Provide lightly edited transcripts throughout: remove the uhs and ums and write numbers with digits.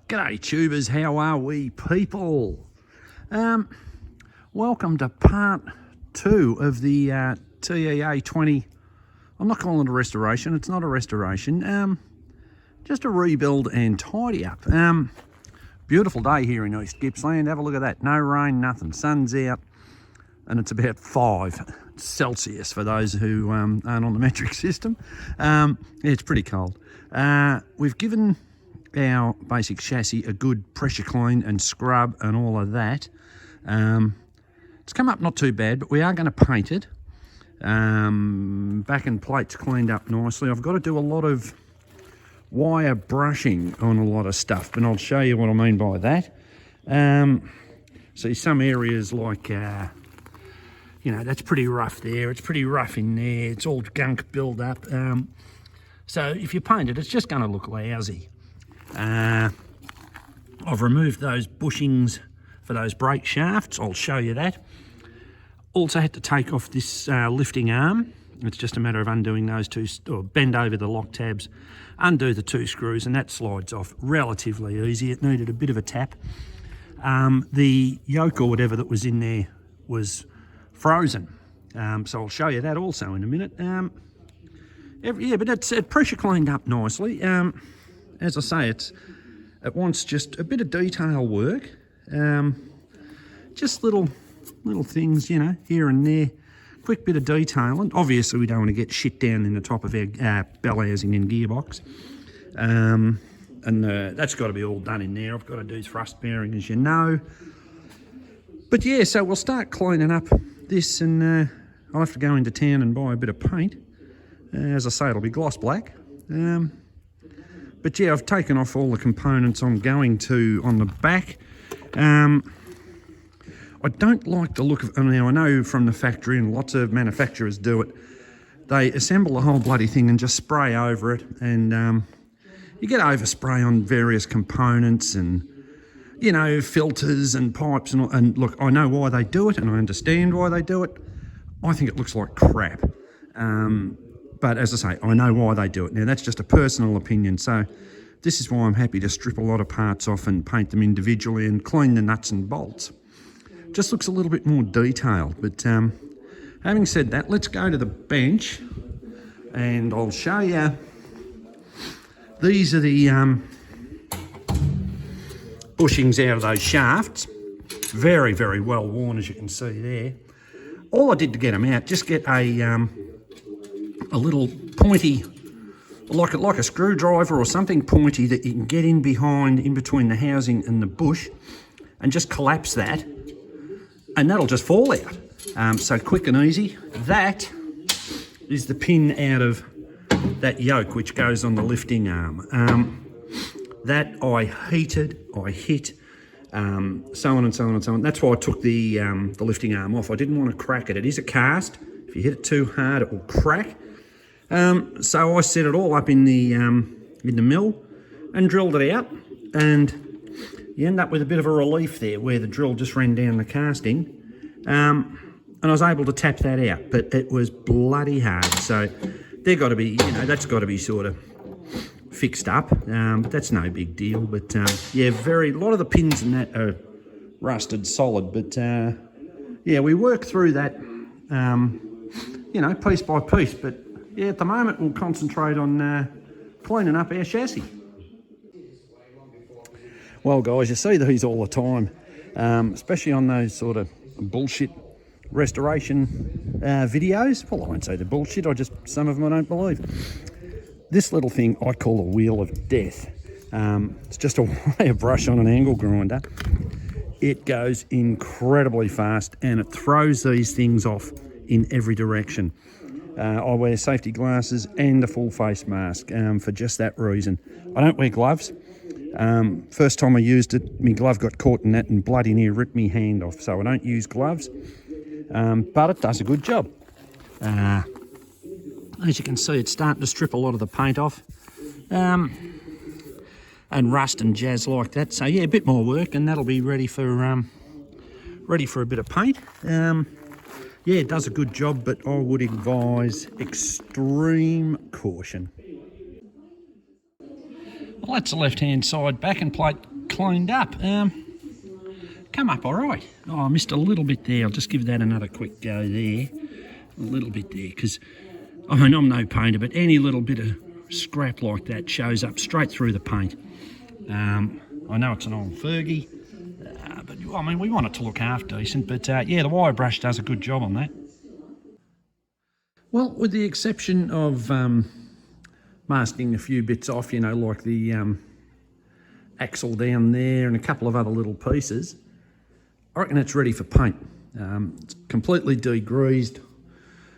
G'day tubers, how are we people? Welcome to part 2 of the Tea20. I'm not calling it a restoration, it's not a restoration, just a rebuild and tidy up. Beautiful day here in East Gippsland, have a look at that, no rain, nothing, sun's out, and it's about 5 Celsius for those who aren't on the metric system. Yeah, it's pretty cold. We've given our basic chassis a good pressure clean and scrub and all of that. It's come up not too bad, but we are going to paint it. Back end plate's cleaned up nicely. I've got to do a lot of wire brushing on a lot of stuff, and I'll show you what I mean by that. See, some areas like, you know, that's pretty rough there. It's pretty rough in there. It's all gunk build up. So if you paint it, it's just going to look lousy. I've removed those bushings for those brake shafts. I'll show you that. Also had to take off this lifting arm. It's just a matter of undoing those two, or bend over the lock tabs, undo the 2 screws, and that slides off relatively easy. It needed a bit of a tap. The yoke or whatever that was in there was frozen. So I'll show you that also in a minute. Yeah, but it's pressure cleaned up nicely. As I say, it wants just a bit of detail work, just little things, you know, here and there, quick bit of detail. And obviously we don't want to get shit down in the top of our bell housing and gearbox, and that's got to be all done in there. I've got to do thrust bearing, as you know. But yeah, so we'll start cleaning up this, and I'll have to go into town and buy a bit of paint. As I say, it'll be gloss black. But yeah, I've taken off all the components I'm going to on the back. I don't like the look of, now I know from the factory, and lots of manufacturers do it, they assemble the whole bloody thing and just spray over it, and you get overspray on various components and, you know, filters and pipes and all. And look, I know why they do it, and I understand why they do it. I think it looks like crap. But as I say, I know why they do it. Now, that's just a personal opinion. So this is why I'm happy to strip a lot of parts off and paint them individually and clean the nuts and bolts. Just looks a little bit more detailed. But having said that, let's go to the bench and I'll show you. These are the bushings out of those shafts. Very, very well worn, as you can see there. All I did to get them out, just get a little pointy, like a screwdriver or something pointy that you can get in behind, in between the housing and the bush, and just collapse that, and that'll just fall out. So quick and easy. That is the pin out of that yoke which goes on the lifting arm. That I heated, I hit, so on and so on and so on. That's why I took the lifting arm off. I didn't want to crack it. It is a cast. If you hit it too hard, it will crack. So I set it all up in the mill and drilled it out, and you end up with a bit of a relief there where the drill just ran down the casting, and I was able to tap that out, but it was bloody hard. So they've got to be, you know, that's got to be sort of fixed up, but that's no big deal. But yeah, a lot of the pins in that are rusted solid, but yeah, we work through that, you know, piece by piece. But yeah, at the moment we'll concentrate on cleaning up our chassis. Well guys, you see these all the time, especially on those sort of bullshit restoration videos. Well, I won't say the bullshit, some of them I don't believe. This little thing I call a wheel of death. It's just a wire brush on an angle grinder. It goes incredibly fast and it throws these things off in every direction. I wear safety glasses and a full face mask for just that reason. I don't wear gloves. First time I used it, my glove got caught in that and bloody near ripped me hand off, so I don't use gloves, but it does a good job. As you can see, it's starting to strip a lot of the paint off, and rust and jazz like that. So yeah, a bit more work and that'll be ready for a bit of paint. Yeah, it does a good job, but I would advise extreme caution. Well, that's the left-hand side. Back and plate cleaned up. Come up all right. Oh, I missed a little bit there. I'll just give that another quick go there. A little bit there, because I mean, I'm no painter, but any little bit of scrap like that shows up straight through the paint. I know it's an old Fergie, but I mean, we want it to look half decent, but yeah, the wire brush does a good job on that. Well, with the exception of masking a few bits off, you know, like the axle down there and a couple of other little pieces, I reckon it's ready for paint. It's completely degreased,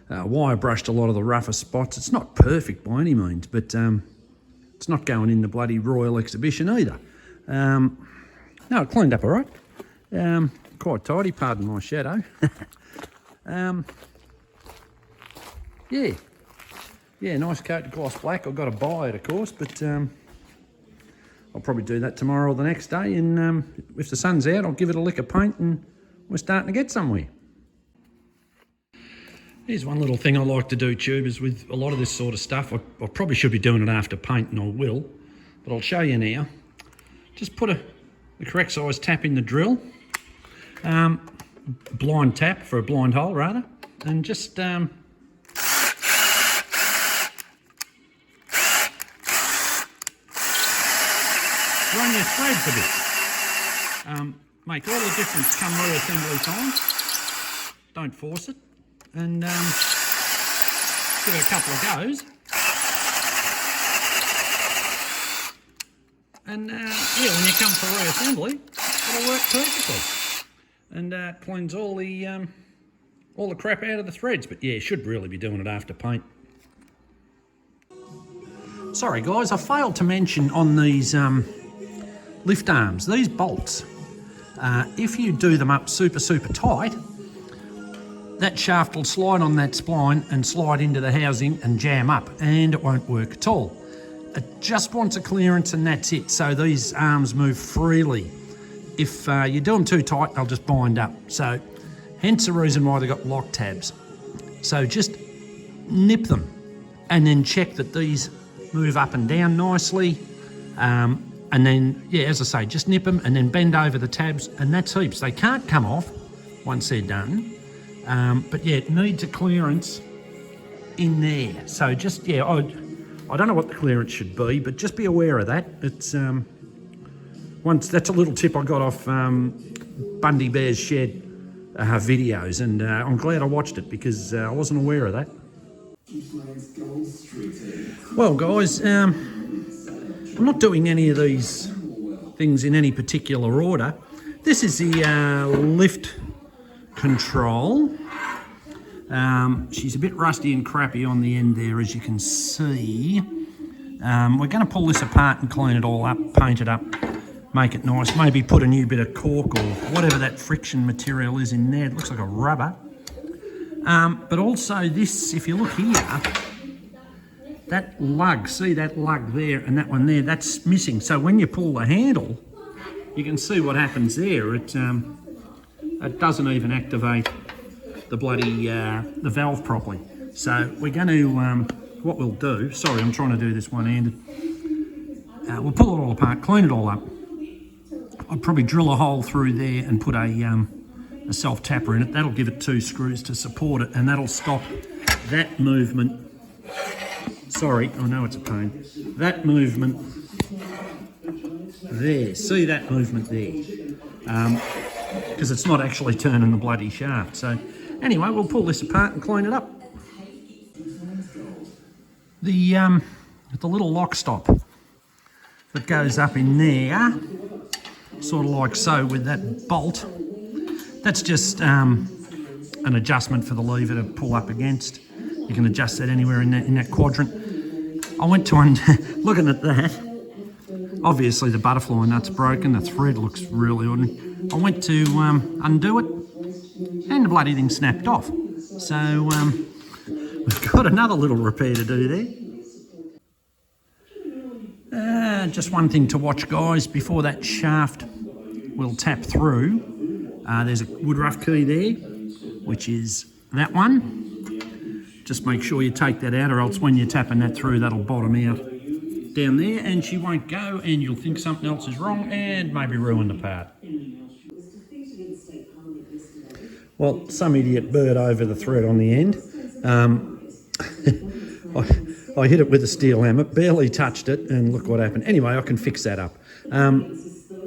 wire brushed a lot of the rougher spots. It's not perfect by any means, but it's not going in the bloody Royal Exhibition either. No, it cleaned up all right. Quite tidy, pardon my shadow. Yeah, nice coat of gloss black. I've got to buy it, of course, but I'll probably do that tomorrow or the next day, and if the sun's out, I'll give it a lick of paint and we're starting to get somewhere. Here's one little thing I like to do, tubers, with a lot of this sort of stuff. I probably should be doing it after paint, and I will, but I'll show you now. Just put the correct size tap in the drill, blind tap for a blind hole rather, and just run your threads a bit. Make all the difference come reassembly time. Don't force it, and give it a couple of goes. And yeah, when you come for reassembly, it'll work perfectly, and cleans all the crap out of the threads. But yeah, should really be doing it after paint. Sorry guys, I failed to mention on these lift arms, these bolts, if you do them up super tight, that shaft will slide on that spline and slide into the housing and jam up, and it won't work at all. It just wants a clearance and that's it, so these arms move freely. If you do them too tight, they'll just bind up. So hence the reason why they've got lock tabs. So just nip them and then check that these move up and down nicely. And then, yeah, as I say, just nip them and then bend over the tabs, and that's heaps. They can't come off once they're done. But yeah, it needs a clearance in there. So just, yeah, I don't know what the clearance should be, but just be aware of that. It's that's a little tip I got off Bundy Bear's Shed videos, and I'm glad I watched it because I wasn't aware of that. Well, guys, I'm not doing any of these things in any particular order. This is the lift control. She's a bit rusty and crappy on the end there, as you can see. We're going to pull this apart and clean it all up, paint it up, make it nice, maybe put a new bit of cork or whatever that friction material is in there. It looks like a rubber. But also this, if you look here, that lug, see that lug there and that one there, that's missing. So when you pull the handle, you can see what happens there. It doesn't even activate the bloody the valve properly. So we're going to what we'll do, sorry, I'm trying to do this one-handed. We'll pull it all apart, clean it all up. I'd probably drill a hole through there and put a self-tapper in it. That'll give it 2 screws to support it, and that'll stop that movement. Sorry, I know it's a pain. That movement there, see that movement there? Because it's not actually turning the bloody shaft. So anyway, we'll pull this apart and clean it up. The little lock stop that goes up in there, sort of like so with that bolt, that's just an adjustment for the lever to pull up against. You can adjust that anywhere in that quadrant. I went to looking at that. Obviously the butterfly nut's broken, the thread looks really ordinary. I went to undo it and the bloody thing snapped off. So we've got another little repair to do there. Just one thing to watch, guys, before that shaft will tap through. There's a woodruff key there, which is that one. Just make sure you take that out, or else when you're tapping that through, that'll bottom out down there and she won't go, and you'll think something else is wrong and maybe ruin the part. Well, some idiot bird over the thread on the end. I hit it with a steel hammer, barely touched it, and look what happened. Anyway, I can fix that up.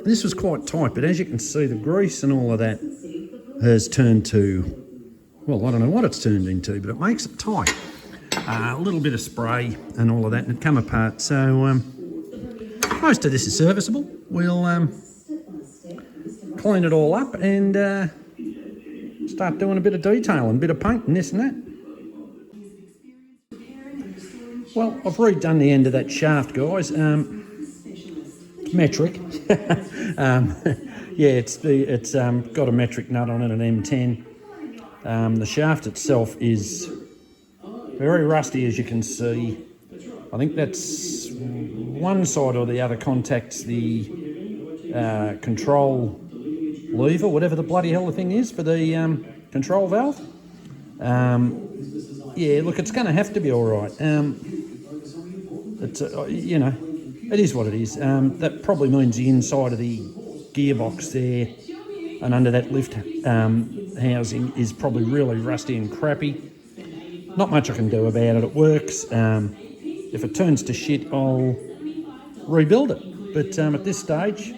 This was quite tight, but as you can see, the grease and all of that has turned to, well, I don't know what it's turned into, but it makes it tight. A little bit of spray and all of that, and it come apart. So most of this is serviceable. We'll clean it all up and start doing a bit of detail and a bit of paint and this and that. Well, I've redone the end of that shaft, guys. Metric. Yeah, it's got a metric nut on it, an M10. The shaft itself is very rusty, as you can see. I think that's one side or the other contacts the control lever, whatever the bloody hell the thing is for the control valve. Yeah, look, it's going to have to be all right. It's you know, it is what it is. That probably means the inside of the gearbox there and under that lift housing is probably really rusty and crappy. Not much I can do about it. It works. If it turns to shit, I'll rebuild it. But at this stage,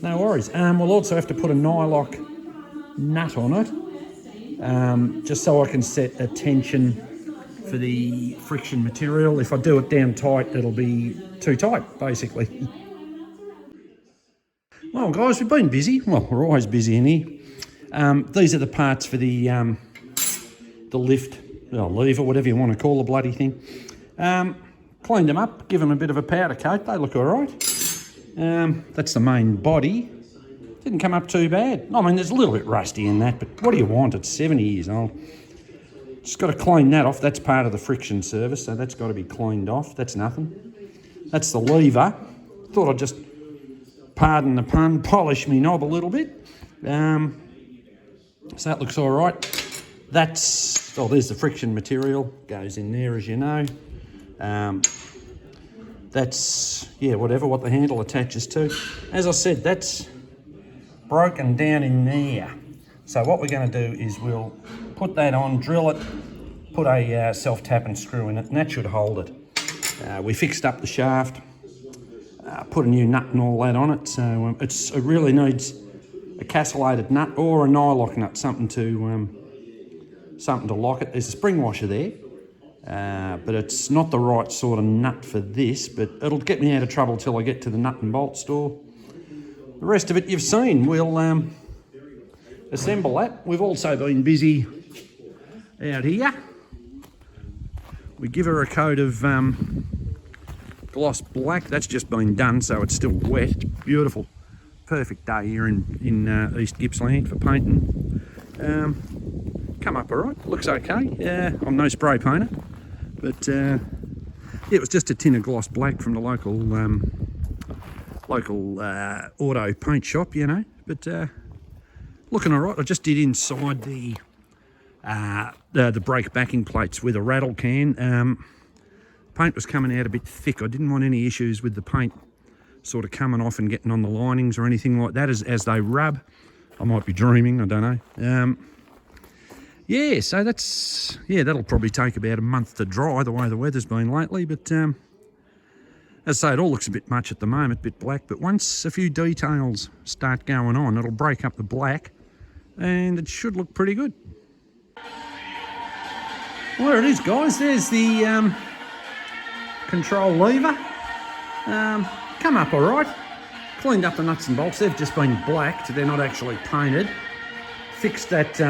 no worries. We'll also have to put a nylock nut on it, just so I can set a tension for the friction material. If I do it down tight, it'll be too tight, basically. Well, guys, we've been busy. Well, we're always busy in here. These are the parts for the lift, lever, whatever you want to call the bloody thing. Cleaned them up, give them a bit of a powder coat. They look all right. That's the main body. Didn't come up too bad. I mean, there's a little bit rusty in that, but what do you want? It's 70 years old. Just got to clean that off. That's part of the friction service, so that's got to be cleaned off. That's nothing. That's the lever. Thought I'd just, pardon the pun, polish me knob a little bit. So that looks all right. That's, there's the friction material. Goes in there, as you know. That's, yeah, whatever, what the handle attaches to. As I said, that's broken down in there. So what we're going to do is we'll put that on, drill it, put a self-tapping screw in it, and that should hold it. We fixed up the shaft, put a new nut and all that on it. So it really needs a castellated nut or a nylock nut, something to lock it. There's a spring washer there. But it's not the right sort of nut for this, but it'll get me out of trouble till I get to the nut and bolt store. The rest of it you've seen. We'll assemble that. We've also been busy out here. We give her a coat of gloss black. That's just been done, so it's still wet. It's beautiful. Perfect day here in East Gippsland for painting. Come up all right. Looks okay. I'm no spray painter. But yeah, it was just a tin of gloss black from the local auto paint shop, you know. But looking all right. I just did inside the brake backing plates with a rattle can. Paint was coming out a bit thick. I didn't want any issues with the paint sort of coming off and getting on the linings or anything like that as they rub. I might be dreaming, I don't know. Yeah, so that'll probably take about a month to dry the way the weather's been lately, but as I say, it all looks a bit much at the moment, a bit black, but once a few details start going on, it'll break up the black and it should look pretty good. Well, there it is, guys. There's the control lever. Come up all right. Cleaned up the nuts and bolts. They've just been blacked. They're not actually painted. Fixed that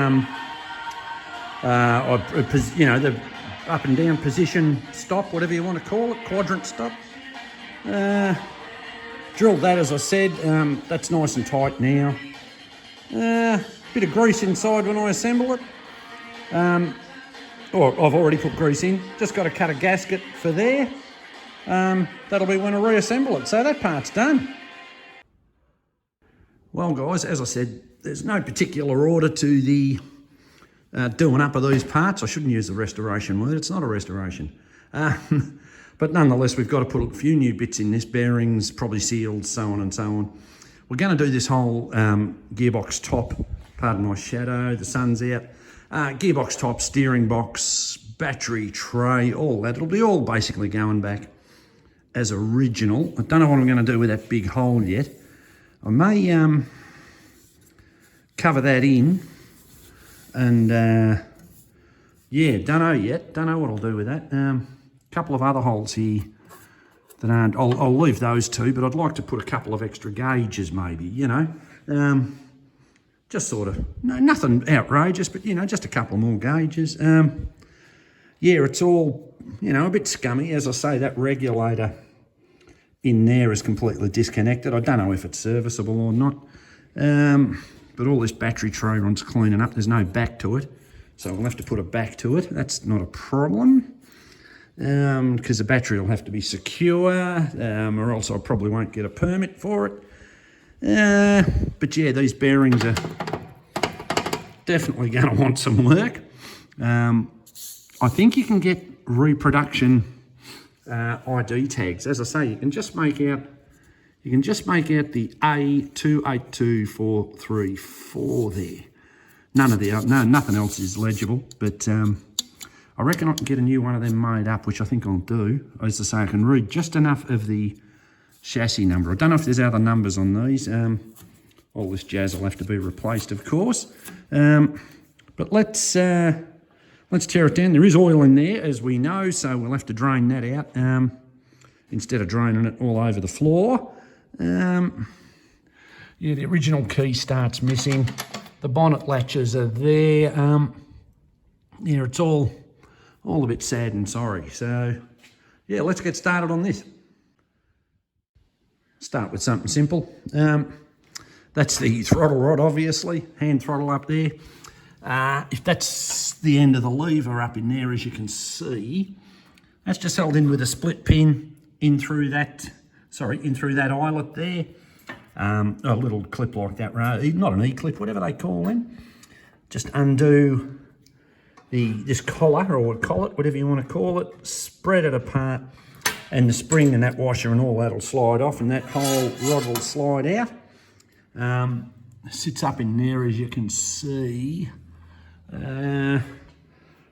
you know, the up and down position stop, whatever you want to call it, quadrant stop. Drilled that, as I said. That's nice and tight now. Bit of grease inside when I assemble it. Or I've already put grease in. Just got to cut a gasket for there. That'll be when I reassemble it. So that part's done. Well, guys, as I said, there's no particular order to the doing up of these parts. I shouldn't use the restoration word. It's not a restoration. But nonetheless, we've got to put a few new bits in this, bearings, probably seals, so on and so on. We're going to do this whole gearbox top, pardon my shadow, the sun's out, gearbox top, steering box, battery tray, all that. It'll be all basically going back as original. I don't know what I'm going to do with that big hole yet. I may cover that in and yeah, don't know yet. Don't know what I'll do with that. Couple of other holes here that aren't, I'll leave those two, but I'd like to put a couple of extra gauges maybe, you know. Just sort of, no, nothing outrageous, but you know, just a couple more gauges. Yeah, it's all, you know, a bit scummy. As I say, that regulator in there is completely disconnected. I don't know if it's serviceable or not. But all this battery tray runs cleaning up. There's no back to it. So we'll have to put a back to it. That's not a problem. Because the battery will have to be secure, or else I probably won't get a permit for it. But yeah, these bearings are definitely going to want some work. I think you can get reproduction ID tags. As I say, you can just make out the A282434 there. Nothing else is legible, but I reckon I can get a new one of them made up, which I think I'll do. As I say, I can read just enough of the chassis number. I don't know if there's other numbers on these. All this jazz will have to be replaced, of course. But let's tear it down. There is oil in there, as we know, so we'll have to drain that out instead of draining it all over the floor. Yeah, the original key starts missing. The bonnet latches are there. Yeah, it's all a bit sad and sorry. So, yeah, let's get started on this. Start with something simple. That's the throttle rod, obviously. Hand throttle up there. If that's the end of the lever up in there, as you can see, that's just held in with a split pin in through that eyelet there. A little clip like that, not an E-clip, whatever they call them. Just undo this collar or collet, whatever you want to call it, spread it apart, and the spring and that washer and all that will slide off, and that whole rod will slide out. Sits up in there, as you can see.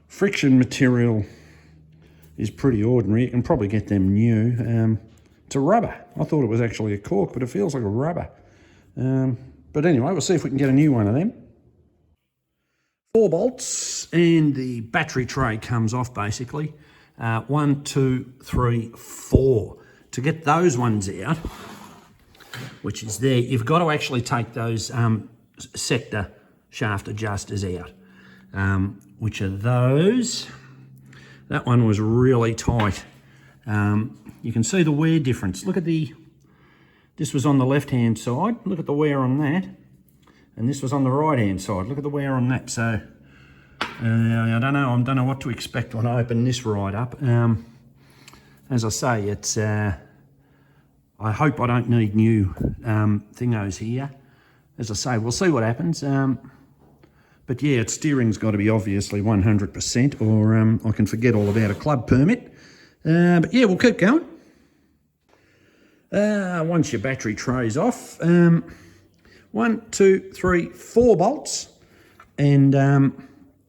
Friction material is pretty ordinary. You can probably get them new. It's a rubber. I thought it was actually a cork, but it feels like a rubber. But anyway, we'll see if we can get a new one of them. 4 bolts and the battery tray comes off basically. 1, 2, 3, 4. To get those ones out, which is there, you've got to actually take those sector shaft adjusters out, which are those. That one was really tight. You can see the wear difference. Look at this was on the left-hand side. Look at the wear on that. And this was on the right-hand side. Look at the wear on that. So, I don't know what to expect when I open this right up. As I say, it's, I hope I don't need new thingos here. As I say, we'll see what happens. But yeah, its steering's got to be obviously 100%, or I can forget all about a club permit. But yeah, we'll keep going. Once your battery tray's off, 1, 2, 3, 4 bolts, and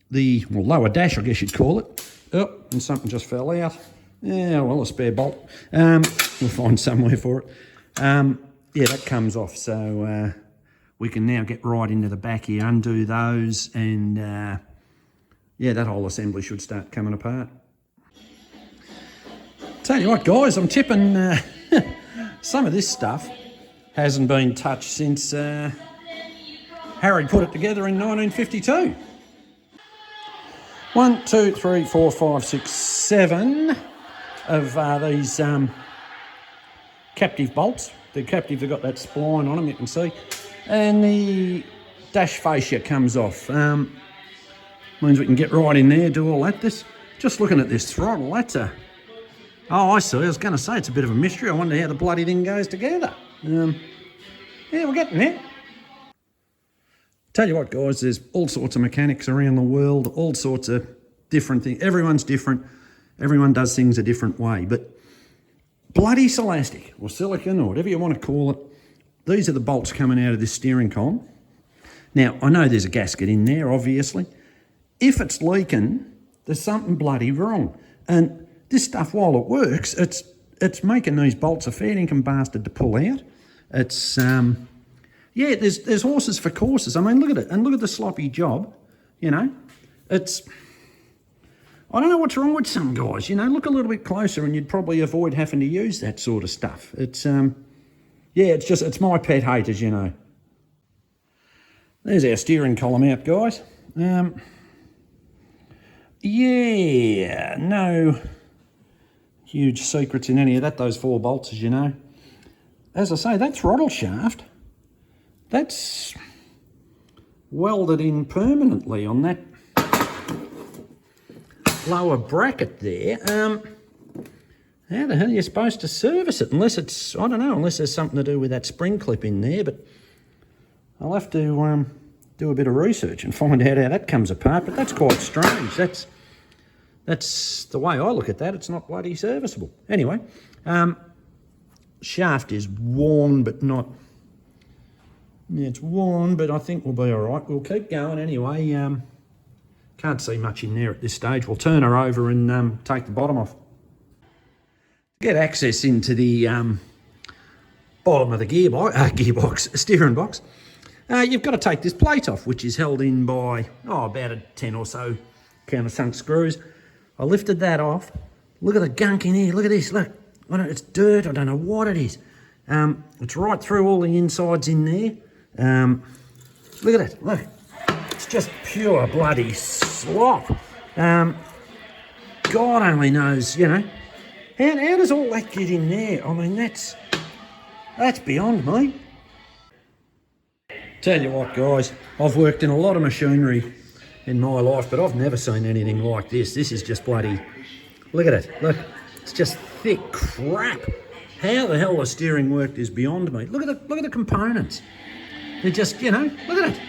the lower dash, I guess you'd call it. Oh, and something just fell out. Yeah, well, a spare bolt. We'll find somewhere for it. Yeah, that comes off, so we can now get right into the back here, undo those, and yeah, that whole assembly should start coming apart. Tell you what, guys, I'm tipping some of this stuff hasn't been touched since Harry put it together in 1952. 1, 2, 3, 4, 5, 6, 7 of these captive bolts. The captive have got that spline on them, you can see. And the dash fascia comes off. Means we can get right in there, do all that. Just looking at this throttle, that's a... Oh, I see. I was going to say it's a bit of a mystery. I wonder how the bloody thing goes together. Yeah, we're getting there. Tell you what, guys, there's all sorts of mechanics around the world, all sorts of different things. Everyone's different. Everyone does things a different way. But bloody celastic or silicon or whatever you want to call it. These are the bolts coming out of this steering column. Now, I know there's a gasket in there, obviously. If it's leaking, there's something bloody wrong. And this stuff, while it works, it's making these bolts a fair income bastard to pull out. It's, yeah, there's horses for courses. I mean, look at it. And look at the sloppy job, you know. It's, I don't know what's wrong with some guys, you know. Look a little bit closer and you'd probably avoid having to use that sort of stuff. It's, yeah, it's my pet hate, as you know. There's our steering column out, guys. Yeah, no huge secrets in any of that. Those 4 bolts, as you know. As I say, that throttle shaft, that's welded in permanently on that lower bracket there. How the hell are you supposed to service it? Unless it's, I don't know, unless there's something to do with that spring clip in there, but I'll have to do a bit of research and find out how that comes apart, but that's quite strange. That's the way I look at that. It's not bloody serviceable. Anyway, shaft is worn, but not, yeah, it's worn, but I think we'll be all right. We'll keep going anyway. Can't see much in there at this stage. We'll turn her over and take the bottom off. Get access into the bottom of the gearbox, steering box. You've got to take this plate off, which is held in by, about a 10 or so countersunk screws. I lifted that off. Look at the gunk in here. Look at this. Look, it's dirt. I don't know what it is. It's right through all the insides in there. Look at it. Look, it's just pure bloody slop. God only knows, you know. How does all that get in there? I mean, that's beyond me. Tell you what, guys, I've worked in a lot of machinery in my life, but I've never seen anything like this. This is just bloody, look at it. Look, it's just thick crap. How the hell the steering worked is beyond me. Look at the components. They're just, you know, look at it.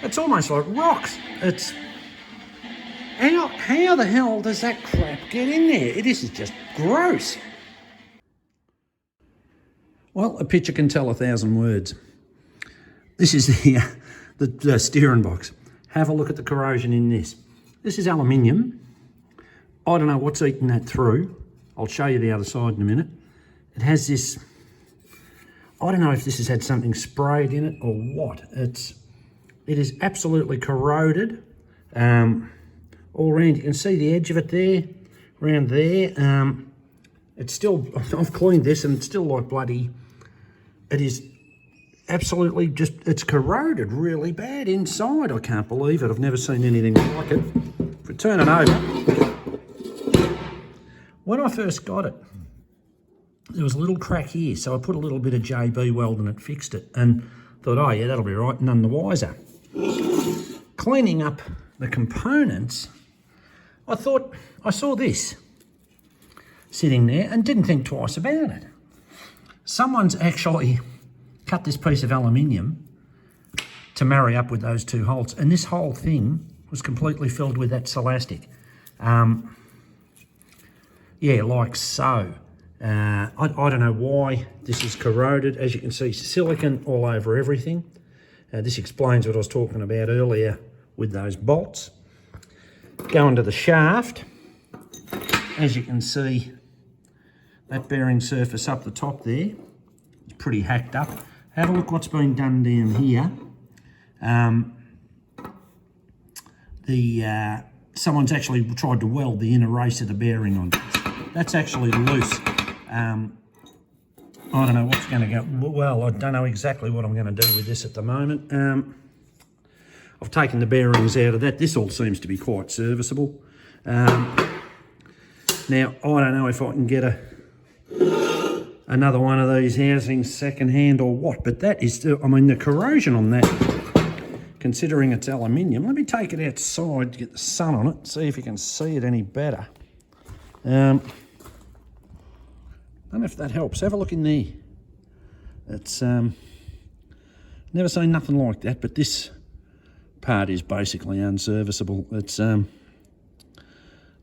It's almost like rocks. It's, how the hell does that crap get in there? This is just gross. Well, a picture can tell 1,000 words. This is the steering box. Have a look at the corrosion in this. This is aluminium. I don't know what's eating that through. I'll show you the other side in a minute. It has this, I don't know if this has had something sprayed in it or what. It is absolutely corroded all around. You can see the edge of it there, around there. It's still, I've cleaned this and it's still like bloody, it is absolutely just, it's corroded really bad inside. I can't believe it. I've never seen anything like it. If we turn it over, when I first got it, there was a little crack here, so I put a little bit of JB weld and it fixed it, and thought, oh yeah, that'll be right, none the wiser. Cleaning up the components, I thought, I saw this sitting there and didn't think twice about it. Someone's actually cut this piece of aluminium to marry up with those 2 holes, and this whole thing was completely filled with that celastic. Yeah, like so. I don't know why this is corroded. As you can see, silicon all over everything. This explains what I was talking about earlier with those bolts. Going to the shaft, as you can see, that bearing surface up the top there is pretty hacked up. Have a look what's been done down here. Someone's actually tried to weld the inner race of the bearing on this. That's actually loose. I don't know what's going to go. Well, I don't know exactly what I'm going to do with this at the moment. I've taken the bearings out of that. This all seems to be quite serviceable. Now, I don't know if I can get another one of these housings second hand or what, but that is, I mean, the corrosion on that, considering it's aluminium. Let me take it outside to get the sun on it, see if you can see it any better. I don't know if that helps. Have a look in there. It's never seen nothing like that, but this part is basically unserviceable. It's yeah,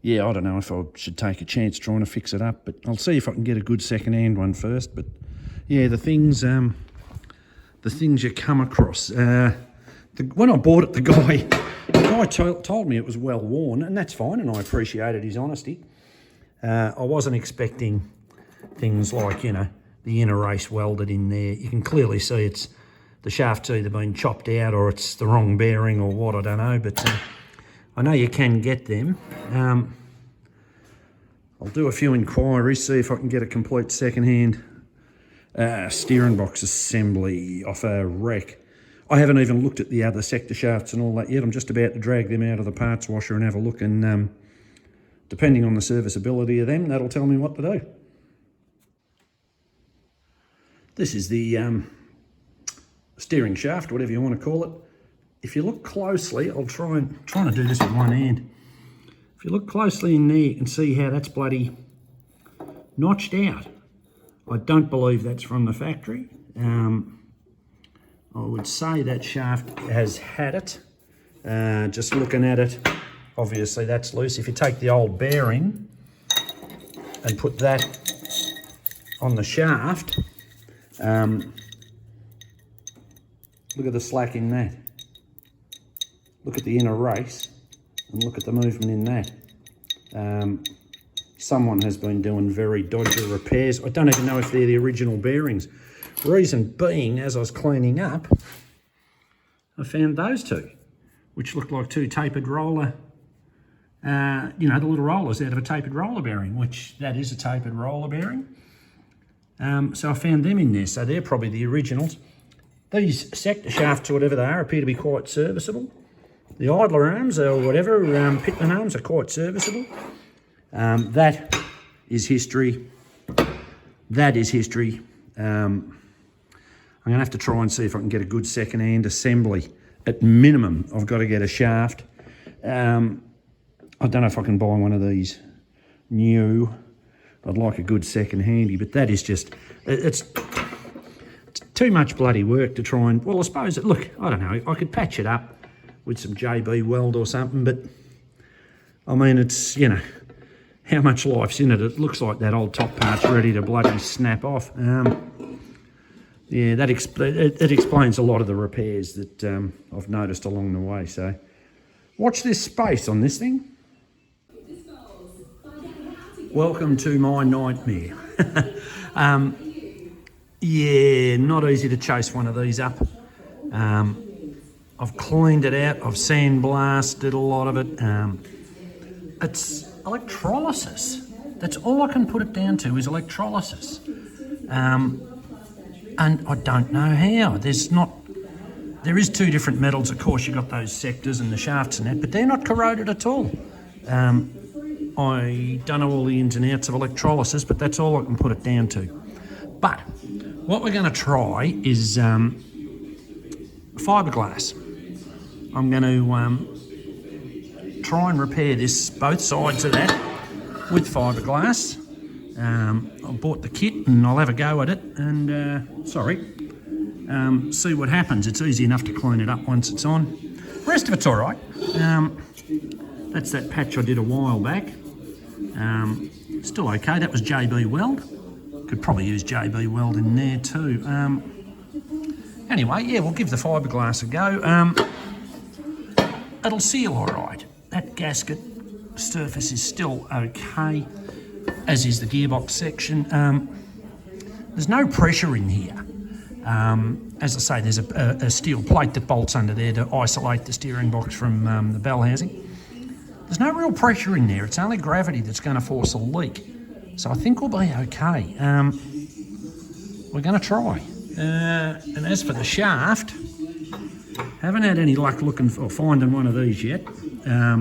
yeah, I don't know if I should take a chance trying to fix it up, but I'll see if I can get a good second-hand one first. But yeah, the things you come across. When I bought it, the guy told me it was well worn, and that's fine, and I appreciated his honesty. I wasn't expecting things like, you know, the inner race welded in there. You can clearly see the shaft's either been chopped out or it's the wrong bearing or what, I don't know, but I know you can get them. I'll do a few inquiries, see if I can get a complete second-hand steering box assembly off a wreck. I haven't even looked at the other sector shafts and all that yet. I'm just about to drag them out of the parts washer and have a look, and depending on the serviceability of them, that'll tell me what to do. This is the steering shaft, whatever you want to call it. If you look closely, I'm trying to do this with one hand. If you look closely in there, you can see how that's bloody notched out. I don't believe that's from the factory. I would say that shaft has had it. Just looking at it, obviously that's loose. If you take the old bearing and put that on the shaft, look at the slack in that. Look at the inner race and look at the movement in that. Someone has been doing very dodgy repairs. I don't even know if they're the original bearings. Reason being, as I was cleaning up, I found those two, which looked like two tapered roller, you know, the little rollers out of a tapered roller bearing, which that is a tapered roller bearing. So I found them in there, so they're probably the originals. These sector shafts, or whatever they are, appear to be quite serviceable. The idler arms, or whatever, pitman arms, are quite serviceable. That is history. That is history. I'm going to have to try and see if I can get a good second-hand assembly. At minimum, I've got to get a shaft. I don't know if I can buy one of these new. I'd like a good second-handy, but that is just, it's too much bloody work to try and, well, I suppose, look, I don't know, I could patch it up with some JB weld or something, but I mean, it's, you know, how much life's in it? It looks like that old top part's ready to bloody snap off. Yeah, that it explains a lot of the repairs that I've noticed along the way. So watch this space on this thing. Welcome to my nightmare. Yeah, not easy to chase one of these up. I've cleaned it out, I've sandblasted a lot of it. It's electrolysis. That's all I can put it down to, is electrolysis. And I don't know how. There is two different metals, of course. You've got those sectors and the shafts and that, but they're not corroded at all. I don't know all the ins and outs of electrolysis, but that's all I can put it down to. But what we're going to try is fiberglass. I'm going to try and repair both sides of that with fiberglass. I bought the kit and I'll have a go at it and, see what happens. It's easy enough to clean it up once it's on. The rest of it's all right. That's that patch I did a while back. Still okay. That was JB Weld. Could probably use JB Weld in there too. Anyway, yeah, we'll give the fiberglass a go. It'll seal all right. That gasket surface is still okay, as is the gearbox section. There's no pressure in here. As I say, there's a steel plate that bolts under there to isolate the steering box from the bell housing. There's no real pressure in there. It's only gravity that's going to force a leak. So I think we'll be okay. We're going to try. And as for the shaft, haven't had any luck looking or finding one of these yet. They're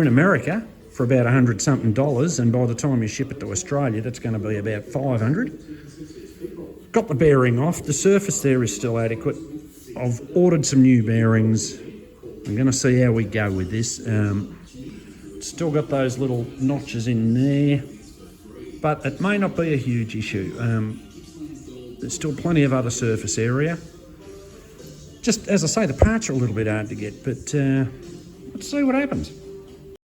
in America for about $100 something, and by the time you ship it to Australia, that's going to be about $500. Got the bearing off. The surface there is still adequate. I've ordered some new bearings. I'm going to see how we go with this. Still got those little notches in there, but it may not be a huge issue. There's still plenty of other surface area. Just as I say, the parts are a little bit hard to get, but let's see what happens.